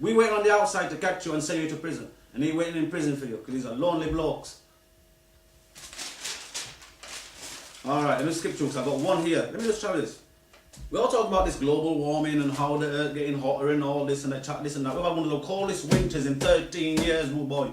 We waiting on the outside to catch you and send you to prison. And he waiting in prison for you because he's a lonely blokes. Alright, let me skip through because I've got one here. Let me just try this. We all talk about this global warming and how the earth getting hotter and all this and that, this and that. We've had one of the coldest winters in 13 years, my boy.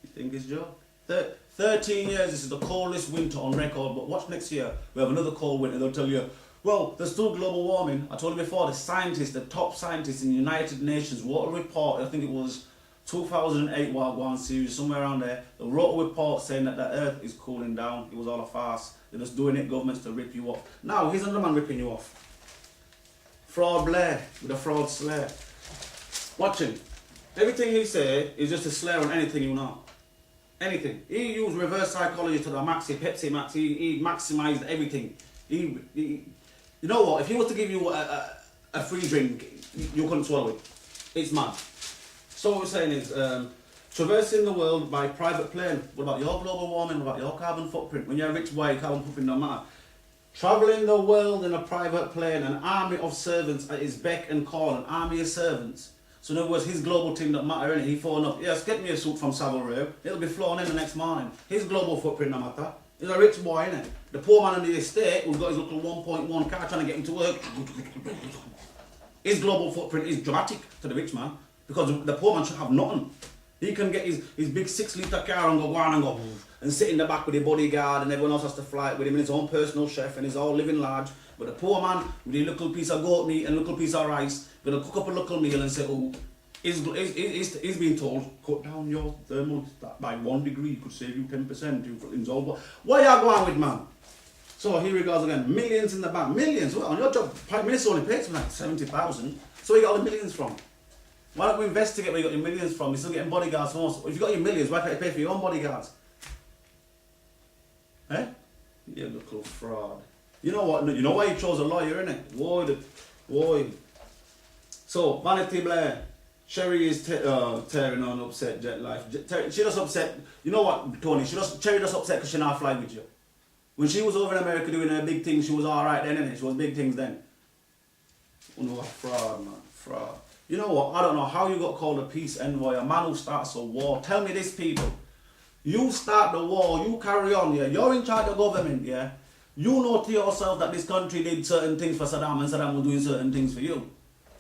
You think it's a joke? 13 years, this is the coldest winter on record, but watch next year, we have another cold winter. They'll tell you, well, there's still global warming. I told you before, the scientists, the top scientists in the United Nations wrote a report, I think it was 2008 Wha-gwarn series, somewhere around there. They wrote a report saying that the earth is cooling down. It was all a farce. They're just doing it, governments, to rip you off. Now, here's another man ripping you off. Fraud Blair with a fraud slur. Watch him. Everything he say is just a slur on anything you know. Anything. He used reverse psychology to the max, Pepsi Max, he maximised everything. You know what, if he was to give you a free drink, you couldn't swallow it. It's mad. So what we're saying is, traversing the world by private plane. What about your global warming? What about your carbon footprint? When you're a rich boy, carbon footprint don't matter. Travelling the world in a private plane, an army of servants at his beck and call, an army of servants. So in other words, his global team don't matter, innit? He phoned up, yes, get me a suit from Savile Row. It'll be flown in the next morning. His global footprint don't matter. He's a rich boy, innit? The poor man in the estate who's got his little 1.1 car trying to get him to work. His global footprint is dramatic to the rich man because the poor man should have nothing. He can get his big 6-litre car and go and go and sit in the back with the bodyguard and everyone else has to fly it with him and his own personal chef and he's all living large. But the poor man with a little piece of goat meat and a little piece of rice gonna cook up a local meal and say, oh, he's being told, cut down your thermal by 1 degree, could save you 10%. What are you going with, man? So here he goes again, millions in the bank, millions. Well, on your job, Prime Minister only pays for like 70,000. So you got all the millions from? Why don't we investigate where you got your millions from? You're still getting bodyguards from us. If you got your millions, why can't you pay for your own bodyguards? Eh? You little fraud. You know what? You know why you chose a lawyer, innit? Why? So, Vanity Blair. Sherry is tearing on upset jet life. She just upset. You know what, Tony? Cherry just upset because she not fly with you. When she was over in America doing her big things, she was alright then, innit? She was big things then. Oh no, fraud, man. Fraud. You know what? I don't know how you got called a peace envoy, a man who starts a war. Tell me this, people. You start the war, you carry on, yeah? You're in charge of government, yeah? You know to yourself that this country did certain things for Saddam and Saddam was doing certain things for you.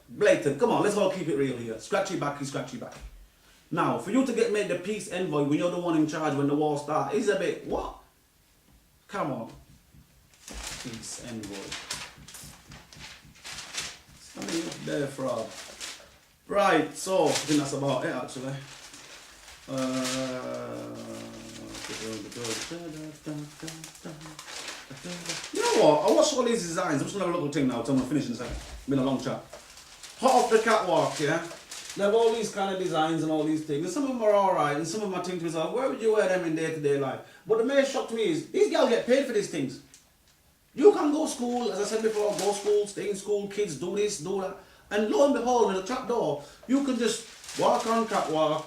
Blatant. Come on, let's all keep it real here. Scratchy backy, scratchy backy. Now, for you to get made the peace envoy when you're the one in charge when the war starts, is a bit, what? Come on. Peace envoy. Something up there, fraud. Right, so I think that's about it actually. You know what? I watched all these designs. I'm just gonna have a little thing now till I'm finishing in a second. Been a long chat. Hot off the catwalk, yeah? They have all these kind of designs and all these things. And some of them are alright, and some of them I think to myself, where would you wear them in day-to-day life? But the main shock to me is, these girls get paid for these things. You can go to school, as I said before, go to school, stay in school, kids do this, do that. And lo and behold, with a trap door, you can just walk on catwalk,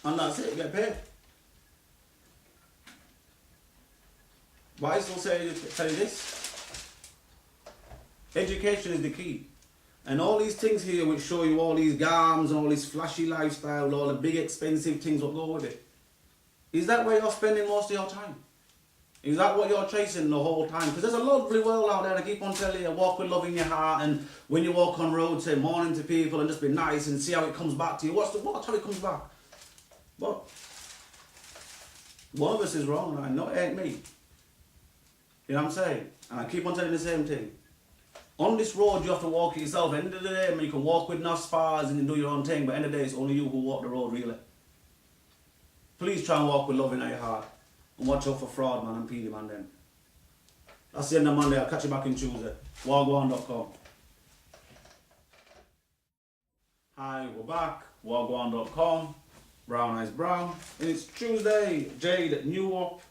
and that's it, get paid. Why is it tell you this? Education is the key. And all these things here which show you all these gams and all this flashy lifestyle, all the big expensive things that go with it. Is that where you're spending most of your time? Is that what you're chasing the whole time? Because there's a lovely world out there and I keep on telling you, walk with love in your heart, and when you walk on road, say morning to people and just be nice and see how it comes back to you. Watch how it comes back. But one of us is wrong and I know it ain't me. You know what I'm saying? And I keep on telling the same thing. On this road, you have to walk it yourself. At the end of the day, I mean, you can walk with enough spars and you do your own thing, but at the end of the day, it's only you who walk the road, really. Please try and walk with love in your heart. And watch out for fraud, man, and PD, man, then. That's the end of Monday. I'll catch you back in Tuesday. Wha-gwarn.com. Hi, we're back. Wha-gwarn.com. Brown Eyes Brown. And it's Tuesday. Jade at Newark.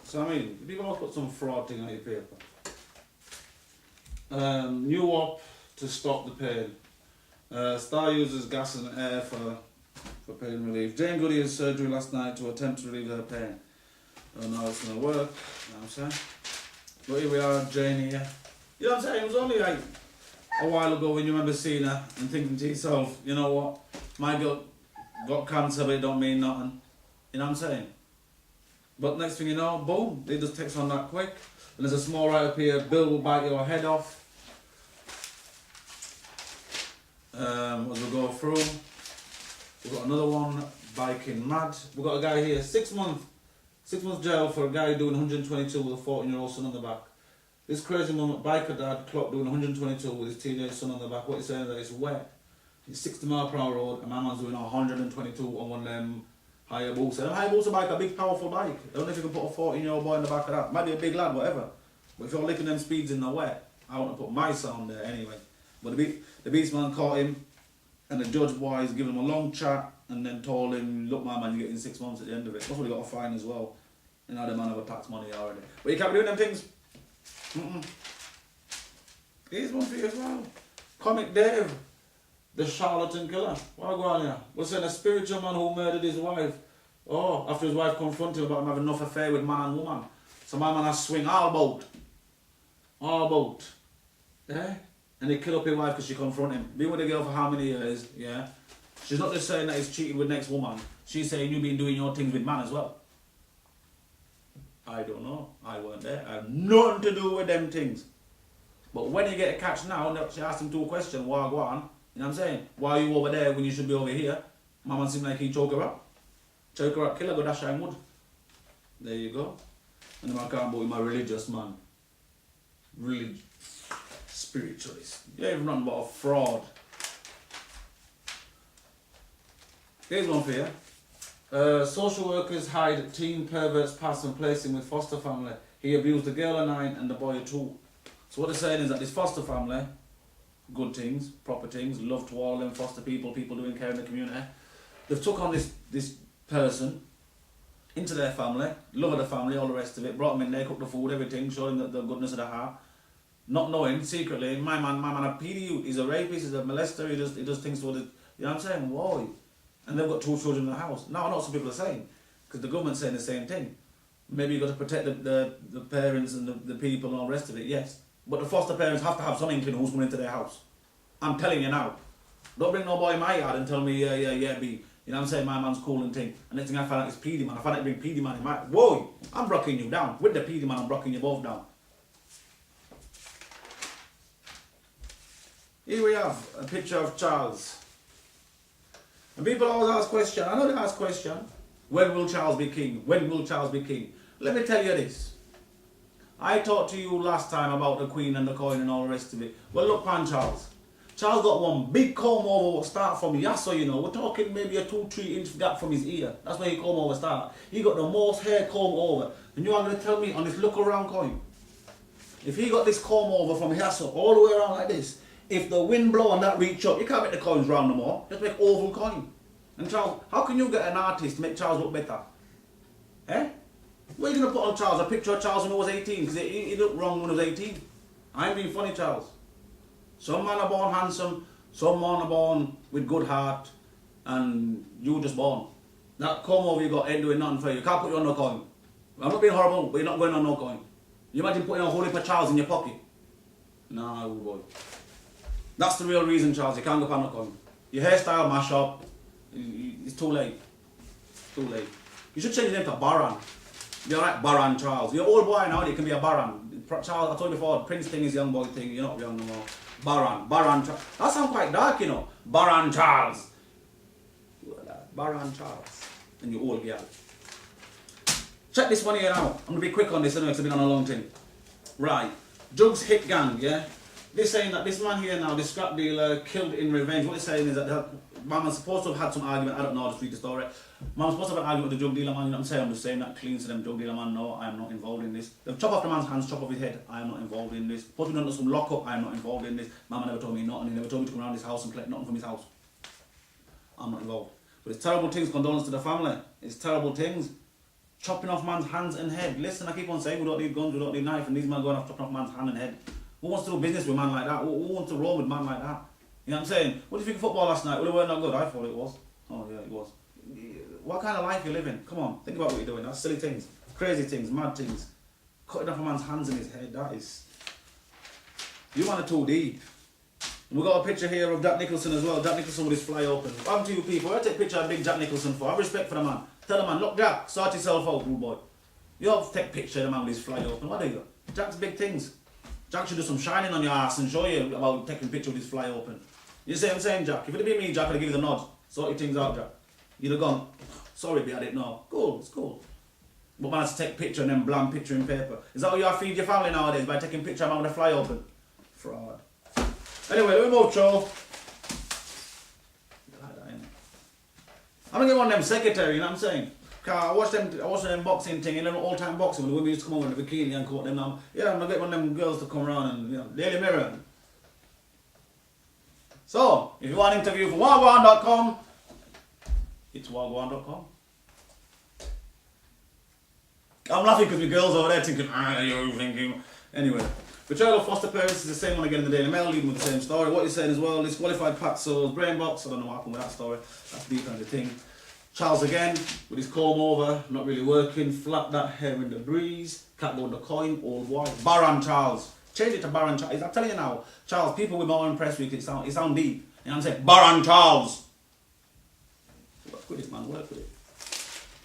So, I mean, people all put some fraud thing on your paper. Newark to stop the pain. Star uses gas and air for pain relief. Jane Goody had surgery last night to attempt to relieve her pain. I don't know how it's going to work, you know what I'm saying? But here we are, Jane here. You know what I'm saying? It was only like a while ago when you remember seeing her and thinking to yourself, you know what, my girl got cancer but it don't mean nothing. You know what I'm saying? But next thing you know, boom, they just text on that quick. And there's a small right up here, Bill will bite your head off. As we go through, we've got another one, biking mad. We've got a guy here, 6 months jail for a guy doing 122 with a 14-year-old son on the back. This crazy moment, biker dad clocked doing 122 with his teenage son on the back. What he's saying is that it's wet. It's 60 mile per hour road and my man's doing 122 on one of them Hayabusa. Them Hayabusa bike, a big powerful bike. I don't know if you can put a 14-year-old boy in the back of that. Might be a big lad, whatever. But if you're licking them speeds in the wet, I want to put my sound there anyway. But the beast man caught him and the judge boys giving him a long chat and then told him, look my man, you're getting 6 months at the end of it. That's what he got a fine as well. And now the man have a tax money already. But you can't be doing them things. Here's one for you as well. Comic Dave, the charlatan killer. Wha-gwarn here. We're saying a spiritual man who murdered his wife. Oh, after his wife confronted him about him having enough affair with man and woman. So my man has swing all about. Yeah? And he killed up his wife because she confronted him. Been with the girl for how many years, yeah? She's not just saying that he's cheated with next woman. She's saying you've been doing your things with man as well. I don't know. I weren't there. I have nothing to do with them things. But when you get a catch now, she asked him two questions, Wha-gwarn. You know what I'm saying? Why are you over there when you should be over here? My man seemed like he choke her up. Choke her up, kill her, go dash her in wood. There you go. And the man can't boy my religious man. Spiritualist. You ain't nothing but a fraud. Here's one for you. Social workers hide teen perverts past and place him with foster family. He abused the girl at 9 and the boy at 2. So what they're saying is that this foster family, good things, proper things, love to all them foster people, people doing care in the community. They've took on this person into their family, love of the family, all the rest of it, brought them in there, cooked the food, everything, showed them the goodness of the heart. Not knowing, secretly, my man a PDU, he's a rapist, he's a molester, he does things to the, you know what I'm saying? Whoa. And they've got 2 children in the house. Now I know what some people are saying, because the government's saying the same thing. Maybe you've got to protect the parents and the people and all the rest of it, yes. But the foster parents have to have some inkling who's coming into their house. I'm telling you now. Don't bring no boy in my yard and tell me, yeah, B. You know what I'm saying? My man's cool and thing. And next thing I find out is PD man. I find out you bring PD man in my... Whoa! I'm blocking you down. With the PD man, I'm blocking you both down. Here we have a picture of Charles. And people always ask question. I know they ask question. When will Charles be king? When will Charles be king? Let me tell you this. I talked to you last time about the Queen and the coin and all the rest of it. Well, look on Charles. Charles got one big comb over what start from Yasso, you know. We're talking maybe a 2-3 inch gap from his ear. That's where he comb over start. He got the most hair comb over. And you are going to tell me on this look around coin, if he got this comb over from Yasso all the way around like this, if the wind blow and that reach up, you can't make the coins round no more. Just make oval coin. And Charles, how can you get an artist to make Charles look better? Eh? What are you going to put on Charles? A picture of Charles when he was 18? Because he looked wrong when he was 18. I ain't being funny, Charles. Some man are born handsome, some man are born with good heart, and you just born. That comb over you got ain't doing nothing for you. You can't put you on no coin. I'm not being horrible, but you're not going on no coin. You imagine putting a whole heap of Charles in your pocket? Nah, boy. That's the real reason, Charles. You can't go on no coin. Your hairstyle mash up. It's too late. Too late. You should change your name to Baran. Be alright, Baran Charles. You're an old boy now, you can be a Baran. Charles, I told you before, Prince thing is young boy thing. You're not young no more. Baran Charles. That sounds quite dark, you know. Baran Charles. Baran Charles. And you old girl. Check this one here now. I'm going to be quick on this anyway, because I've been on a long thing. Right. Jugs hit gang, yeah? They're saying that this man here now, this scrap dealer, killed in revenge. What they're saying is that Mama's supposed to have had some argument. I don't know, I'll just read the story. Mama's supposed to have an argument with the drug dealer man. You know what I'm saying? I'm just saying that clean to them drug dealer man. No, I am not involved in this. They've chopped off the man's hands, chop off his head. I am not involved in this. Supposed to be under some lockup. I am not involved in this. Mama never told me nothing. He never told me to come around his house and collect nothing from his house. I'm not involved. But it's terrible things. Condolences to the family. It's terrible things. Chopping off man's hands and head. Listen, I keep on saying we don't need guns, we don't need knife, and these men going off chopping off man's hand and head. Who wants to do business with a man like that? Who wants to roll with a man like that? You know what I'm saying? What do you think of football last night? Well, it weren't that good. I thought it was. Oh yeah, it was. What kind of life you living? Come on, think about what you're doing. That's silly things, crazy things, mad things. Cutting off a man's hands and his head. That is. You man are too deep. We got a picture here of Jack Nicholson as well. Jack Nicholson with his fly open. What happened to you people? I take a picture of big Jack Nicholson for. Have respect for the man. Tell the man, look Jack, sort yourself out, rude boy. You have to take a picture of the man with his fly open. What do you? Jack's big things. Jack should do some shining on your ass and show you about taking a picture with his fly open. You see what I'm saying, Jack? If it'd been me, Jack, I'd give you the nod. Sort your things out, Jack. You'd have gone, sorry, but I didn't know. Cool, it's cool. But man has to take a picture and then blam picture in paper. Is that how you feed your family nowadays? By taking a picture of a man with a fly open? Fraud. Anyway, let me move, Joe. I'm gonna get one of them secretary, you know what I'm saying? Cause I watch them boxing thing, you know, all time boxing when the women used to come over in the bikini and coat them now. Yeah, I'm gonna get one of them girls to come around and, you know, Daily Mirror. So, if you want an interview for Wha-gwarn.com, it's Wha-gwarn.com. I'm laughing because the girls over there thinking, you're thinking. Anyway, betrayal of foster parents is the same one again in the Daily Mail, leaving with the same story. What you're saying as well, disqualified Pat Souls, brain box, I don't know what happened with that story. That's deep kind of thing. Charles again, with his comb over, not really working, flap that hair in the breeze, cat go in the coin, old white. Baron Charles. Change it to Baron Charles. I'm telling you now, Charles, people with more impressed with it sound deep. You know what I'm saying? Baron Charles. Work with it, man, work with it.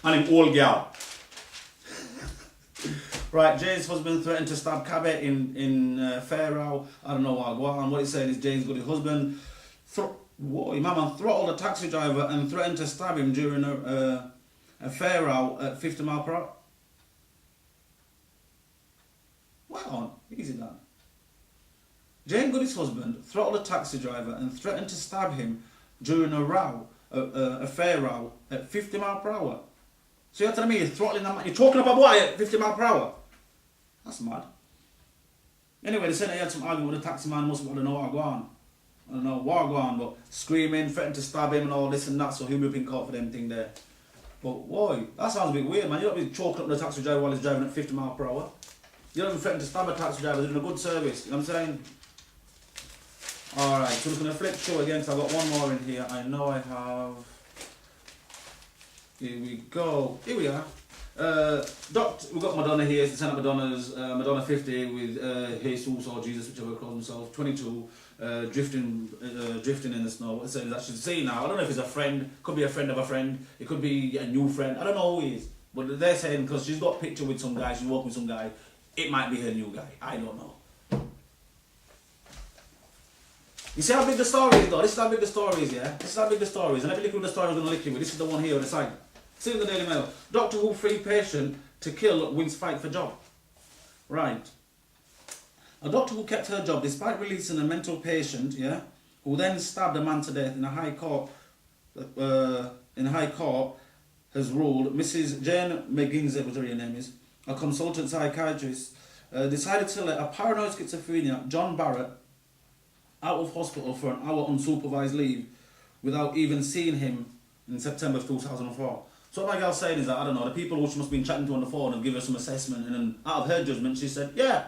And him old girl. Right, Jay's husband threatened to stab Cabot in Fairhow. I don't know what he's saying is Jay's got his husband. Whoa, man throttled a taxi driver and threatened to stab him during a Fairhow at 50 miles per hour. Wait on, easy down. Jane Goody's husband throttled a taxi driver and threatened to stab him during a fair row at 50 miles per hour. So you're telling me you're throttling that man? You're talking about what at 50 miles per hour? That's mad. Anyway, they said he had some argument with the taxi man, must have, I don't know Wha-gwarn, but screaming, threatening to stab him and all this and that, so he'll be caught for them thing there. But boy, that sounds a bit weird, man. You don't be choking up the taxi driver while he's driving at 50 miles per hour. You don't even threaten to stab a taxi driver, they're doing a good service, you know what I'm saying? Alright, so we're going to flip through again, because I've got one more in here. I know I have. Here we go. Here we are. We've got Madonna here, it's the Senate Madonna's, Madonna 50 with Jesus or Jesus, whichever he calls himself, 22, drifting in the snow. What it says, I should say now, I don't know if he's a friend, could be a friend of a friend, it could be a new friend, I don't know who he is. But they're saying, because she's got a picture with some guy, she's walking with some guy, it might be her new guy, I don't know. You see how big the story is though? This is how big the story is, yeah? This is how big the story is, and every little the story is going to lick you, but this is the one here on the side. See in the Daily Mail. Doctor who free patient to kill wins fight for job. Right. A doctor who kept her job despite releasing a mental patient, yeah, who then stabbed a man to death in a high court, has ruled, Mrs. Jane McGinnis, whatever her name is, a consultant psychiatrist, decided to let a paranoid schizophrenia, John Barrett, out of hospital for an hour unsupervised leave without even seeing him in September of 2004. So what my girl's saying is that, I don't know, the people who she must have been chatting to on the phone and give her some assessment, and then out of her judgment she said, yeah,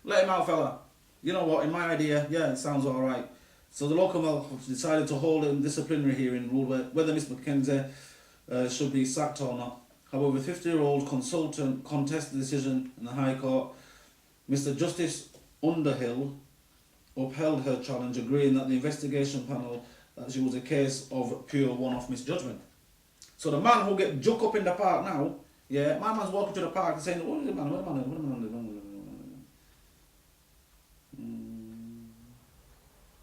let him out, fella. You know what, in my idea, yeah, it sounds alright. So the local health decided to hold a disciplinary hearing, ruled whether Miss McKenzie should be sacked or not. However, the 50-year-old consultant contested the decision in the High Court. Mr. Justice Underhill upheld her challenge, agreeing that the investigation panel that she was a case of pure one-off misjudgment. So the man who get juke up in the park now, yeah, my man's walking to the park and saying, what is the man,